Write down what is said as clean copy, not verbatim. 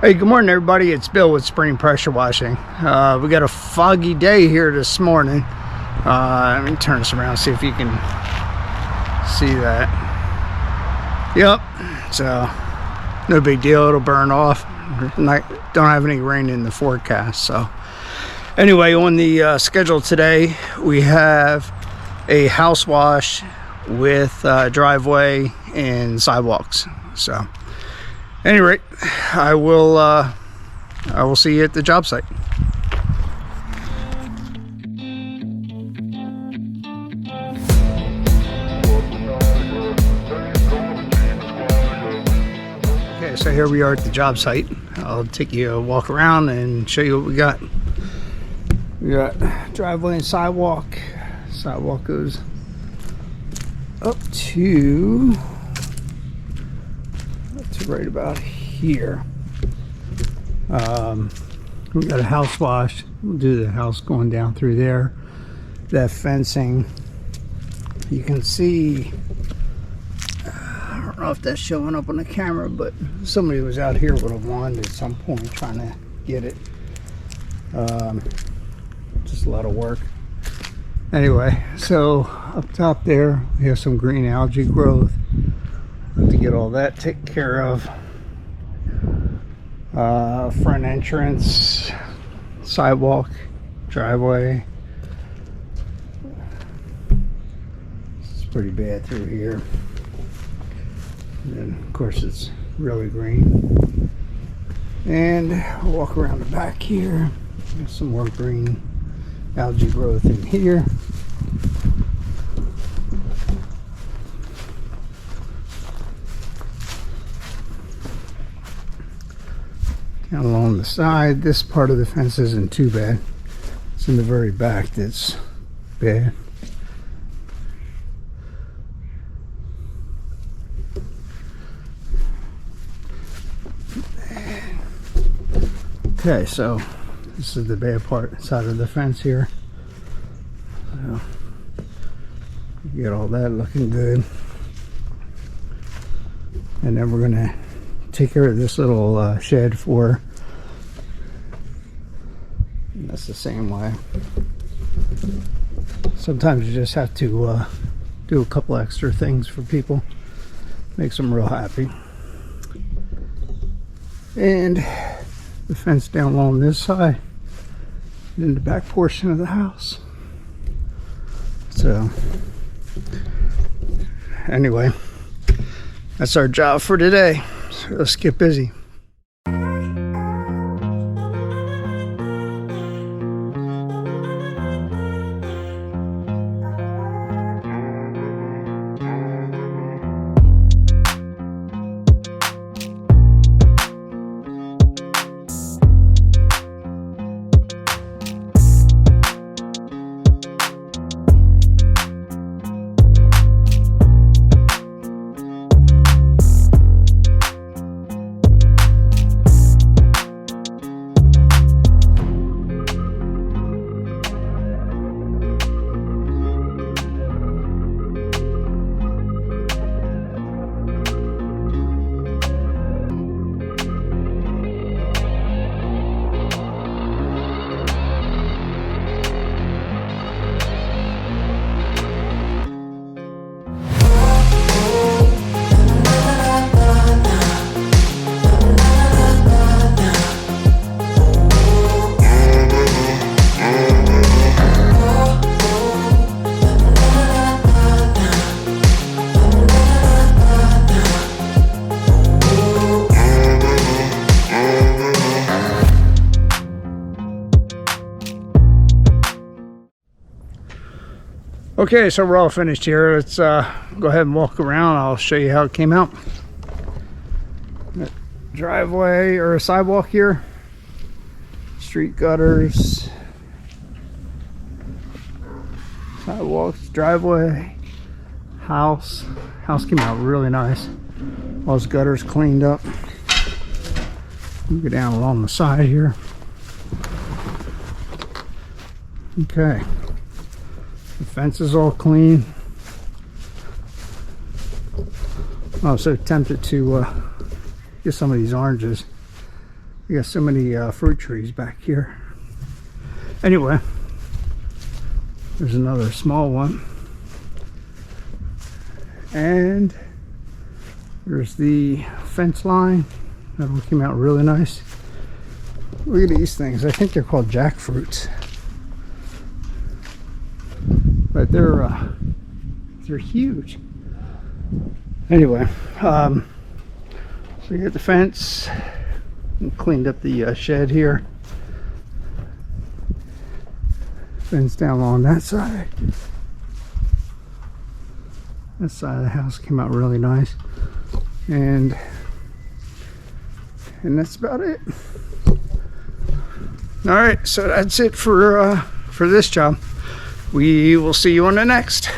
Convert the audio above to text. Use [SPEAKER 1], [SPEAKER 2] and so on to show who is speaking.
[SPEAKER 1] Hey, good morning everybody. It's Bill with Spring Pressure Washing. We got a foggy day here this morning. Let me turn this around, see if you can see that. Yep, so no big deal, it'll burn off. Don't have any rain in the forecast. So anyway, on the schedule today, we have a house wash with driveway and sidewalks. So at any rate, I will see you at the job site. Okay, so here we are at the job site. I'll take you a walk around and show you what we got. We got driveway and sidewalk. Sidewalk goes up to right about here. We got a house wash. We'll do the house going down through there. That fencing, you can see, I don't know if that's showing up on the camera, but somebody was out here with a wand at some point trying to get it. Just a lot of work. Anyway, so up top there we have some green algae growth. To get all that taken care of. Front entrance, sidewalk, driveway. It's pretty bad through here. And then of course it's really green. And I'll walk around the back here. There's some more green algae growth in here. Down along the side, this part of the fence isn't too bad. It's in the very back that's bad. Okay, so this is the bad part side of the fence here. So you get all that looking good. And then we're gonna take care of this little shed for, and that's the same way. Sometimes you just have to do a couple extra things for people, makes them real happy. And the fence down along this side and in the back portion of the house. So anyway, that's our job for today. So let's get busy. Okay, so we're all finished here. Let's go ahead and walk around. I'll show you how it came out. Driveway or a sidewalk here. Street gutters. Sidewalks, driveway, house. House came out really nice. All those gutters cleaned up. Go down along the side here. Okay. The fence is all clean. I was so tempted to get some of these oranges. We got so many fruit trees back here. Anyway, there's another small one. And there's the fence line. That one came out really nice. Look at these things. I think they're called jackfruits. But they're huge. Anyway, so we got the fence. And cleaned up the shed here. Fence down along that side. This side of the house came out really nice. And that's about it. All right, so that's it for this job. We will see you on the next.